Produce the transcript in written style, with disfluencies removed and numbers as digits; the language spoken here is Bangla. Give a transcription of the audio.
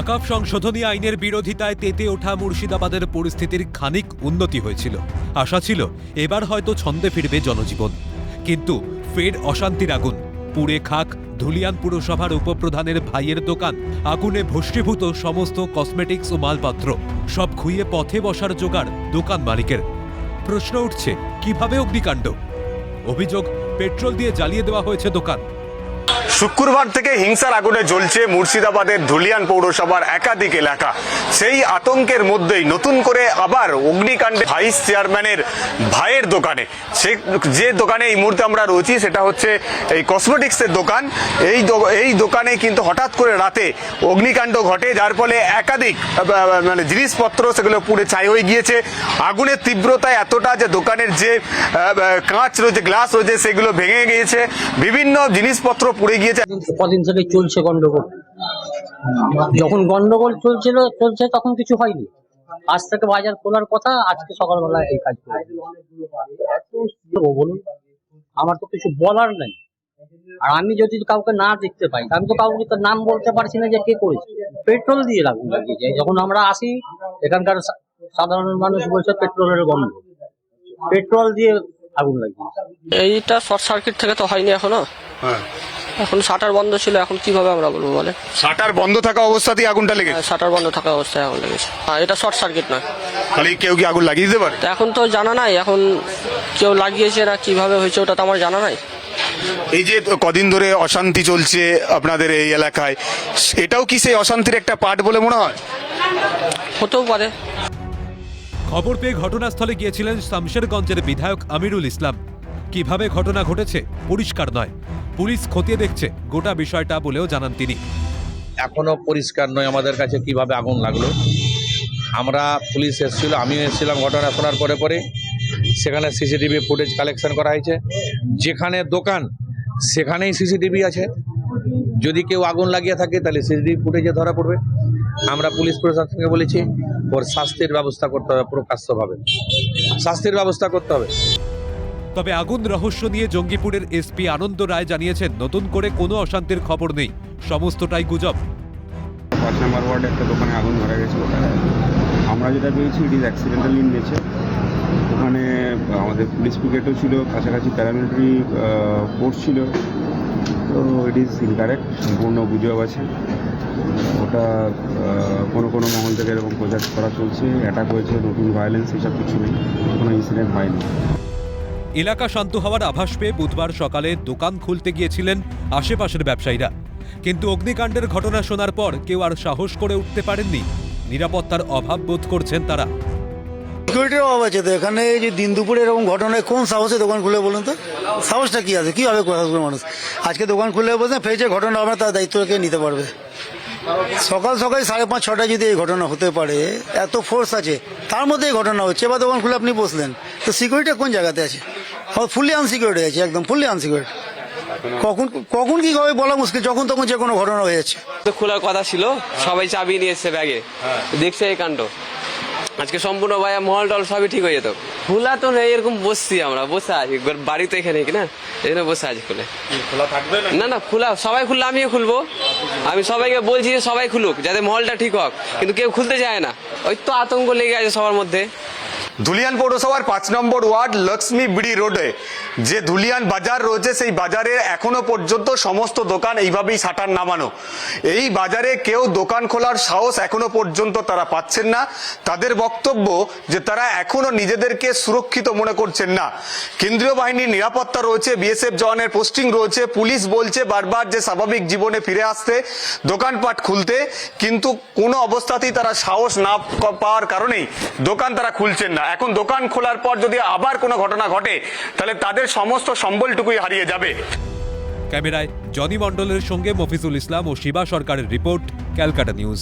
ওয়াকফ সংশোধনী আইনের বিরোধিতায় তেতে ওঠা মুর্শিদাবাদের পরিস্থিতির খানিক উন্নতি হয়েছিল। আশা ছিল এবার হয়তো ছন্দে ফিরবে জনজীবন, কিন্তু ফের অশান্তির আগুন। পুড়ে খাক ধুলিয়ান পুরসভার উপপ্রধানের ভাইয়ের দোকান, আগুনে ভস্মীভূত সমস্ত কসমেটিক্স ও মালপত্র, সব খুইয়ে পথে বসার জোগাড় দোকান মালিকের। প্রশ্ন উঠছে, কিভাবে অগ্নিকাণ্ড? অভিযোগ, পেট্রোল দিয়ে জ্বালিয়ে দেওয়া হয়েছে দোকান। শুক্রবার থেকে হিংসার আগুনে জ্বলছে মুর্শিদাবাদের ধুলিয়ান পৌরসভার একাধিক এলাকা। সেই আতঙ্কের মধ্যেই নতুন করে আবার অগ্নিকাণ্ডে ভাইস চেয়ারম্যানের ভাইয়ের দোকানে, যে দোকানে এই মুহূর্তে আমরা রয়েছি সেটা হচ্ছে এই কসমেটিক্সের দোকান। এই দোকানে কিন্তু হঠাৎ করে রাতে অগ্নিকাণ্ড ঘটে, যার ফলে একাধিক জিনিসপত্র সেগুলো পুড়ে ছাই হয়ে গিয়েছে। আগুনের তীব্রতা এতটা যে দোকানের যে কাঁচ রয়েছে, গ্লাস রয়েছে, সেগুলো ভেঙে গিয়েছে, বিভিন্ন জিনিসপত্র পুড়ে গিয়েছে। কদিন থেকে চলছে গন্ডগোল। যখন গন্ডগোল চলছে তখন কিছু হয়নি। আজ থেকে বাজার খোলার কথা, আজকে সকালবেলা এই কাজ বলুন, আমার তো কিছু বলার নেই। আর আমি যদি কাউকে না দেখতে পাই, আমি তো কাউকে তো নাম বলতে পারছি না যে কে করেছে। পেট্রোল দিয়ে আগুন লাগিয়েছে। যখন আমরা আসি, এখানকার সাধারণ মানুষ বলছে পেট্রোলের গন্ধ, পেট্রোল দিয়ে আগুন লাগিয়েছে। এইটা শর্ট সার্কিট থেকে তো হয়নি এখনো। এখন শাটার বন্ধ ছিল, এখন কিভাবে আমরা বলবো বলে? শাটার বন্ধ থাকা অবস্থাতেই আগুনটা লেগেছে? শাটার বন্ধ থাকা অবস্থায় আগুন লেগেছে। এটা শর্ট সার্কিট নয়। খালি কেউ কি আগুন লাগিয়ে দিতে পারে? এখন তো জানা নাই, এখন কেউ লাগিয়েছে না কিভাবে হয়েছে ওটা তো আমার জানা নাই। এই যে কদিন ধরে অশান্তি চলছে আপনাদের এই এলাকায়, এটাও কি সেই অশান্তির একটা পার্ট বলে মনে হয়? হতেও পারে। খবর পেয়ে ঘটনাস্থলে গিয়েছিলেন শামশেরগঞ্জের বিধায়ক আমিরুল ইসলাম। কিভাবে ঘটনা ঘটেছে পরিষ্কার নয়, পুলিশ খতিয়ে দেখছে গোটা বিষয়টা বলেও জানান তিনি। এখনো পরিষ্কার নয় আমাদের কাছে কিভাবে আগুন লাগলো। আমরা পুলিশ এসেছিল, আমিও এসেছিলাম ঘটনা শোনার পরে সেখানে সিসিটিভি ফুটেজ কালেকশন করা হয়েছে। যেখানে দোকান সেখানেই সিসিটিভি আছে। যদি কেউ আগুন লাগিয়ে থাকে তাহলে সিসিটিভি ফুটেজে ধরা পড়বে। আমরা পুলিশ প্রশাসনকে বলেছি ওর শাস্তির ব্যবস্থা করতে হবে, প্রকাশ্যভাবে শাস্তির ব্যবস্থা করতে হবে। তবে আগুন রহস্য নিয়ে জঙ্গিপুরের এসপি আনন্দ রায় জানিয়েছেন, নতুন করে কোনো অশান্তির খবর নেই, সমস্তটাই গুজব। 5 নম্বর ওয়ার্ডে একটা দোকানে আগুন ধরা গেছে। আমরা যেটা পেয়েছি it is accidental in nature. ওখানে আমাদের পুলিশ ব্রিগেডও ছিল, কাছাকাছি প্যারামিলিটারি ফোর্স ছিল। তো ইট ইজ ইনকারেক্ট, সম্পূর্ণ গুজব আছে। ওটা কোনো মহল থেকে এরকম প্রচার করা চলছে, অ্যাটাক হয়েছে, নতুন ভায়োলেন্স এসব কিছু নেই, কোনো ইনসিডেন্ট হয়নি। এলাকা শান্ত হওয়ার আভাস পেয়ে বুধবার সকালে দোকান খুলতে গিয়েছিলেন আশেপাশের ব্যবসায়ীরা, কিন্তু অগ্নিকাণ্ডের ঘটনা শোনার পর কেউ আর সাহস করে উঠতে পারেননি। নিরাপত্তার অভাব বোধ করছেন তারা। সিকিউরিটির অভাব আছে তো এখানে। যে দিন দুপুরে এরকম ঘটনায় কোন সাহসে দোকান খুলে বলুন তো? সাহসটা কি আছে? কীভাবে কথা বলবে মানুষ? আজকে দোকান খুলে বলছেন, ফের ঘটনা হবে তার দায়িত্ব কে নিতে পারবে? সকাল 5:30-6টায় যদি এই ঘটনা হতে পারে, এত ফোর্স আছে, তার মধ্যে এই ঘটনা হচ্ছে, বা দোকান খুলে আপনি বসলেন, তো সিকিউরিটি কোন জায়গাতে আছে? ফুললি আনসিকিউরিটি আছে, একদম ফুললি আনসিকিউরিটি। কখন কি হবে বলা মুশকিল, যখন তখন যে কোনো ঘটনা হয়ে যাচ্ছে। খোলার কথা ছিল, সবাই চাবি নিয়ে এসছে ব্যাগে, দেখছে এই কাণ্ড। আজকে সম্পূর্ণ ভাইয়া মহল টল সবই ঠিক হয়ে যেত। খোলা তো নেই, এরকম বসছি, আমরা বসে আছি বাড়িতে, এখানে কিনা এই জন্য বসে আছি। খুলে খোলা থাকবে না, খোলা সবাই খুললে আমিও খুলবো। আমি সবাইকে বলছি যে সবাই খুলুক, যাতে মহলটা ঠিক হোক, কিন্তু কেউ খুলতে চায় না। ওই তো আতঙ্ক লেগে আছে সবার মধ্যে। ধুলিয়ান পৌরসভার 5 নম্বর ওয়ার্ড লক্ষ্মী বিড়ি রোডে যে ধুলিয়ান বাজার রয়েছে, সেই বাজারে এখনো পর্যন্ত সমস্ত দোকান এইভাবেই শাটার নামানো। এই বাজারে কেউ দোকান খোলার সাহস এখনো পর্যন্ত তারা পাচ্ছেন না। তাদের বক্তব্য যে তারা এখনো নিজেদেরকে সুরক্ষিত মনে করছেন না। কেন্দ্রীয় বাহিনীর নিরাপত্তা রয়েছে, বিএসএফ জওয়ানের পোস্টিং রয়েছে, পুলিশ বলছে বারবার যে স্বাভাবিক জীবনে ফিরে আসতে, দোকানপাট খুলতে, কিন্তু কোনো অবস্থাতেই তারা সাহস না পাওয়ার কারণেই দোকান তারা খুলছেন না। এখন দোকান খোলার পর যদি আবার কোনো ঘটনা ঘটে, তাহলে তাদের সমস্ত সম্বলটুকুই হারিয়ে যাবে। ক্যামেরায় জনি মণ্ডলের সঙ্গে মফিজুল ইসলাম ও শিবা সরকারের রিপোর্ট, ক্যালকাটা নিউজ।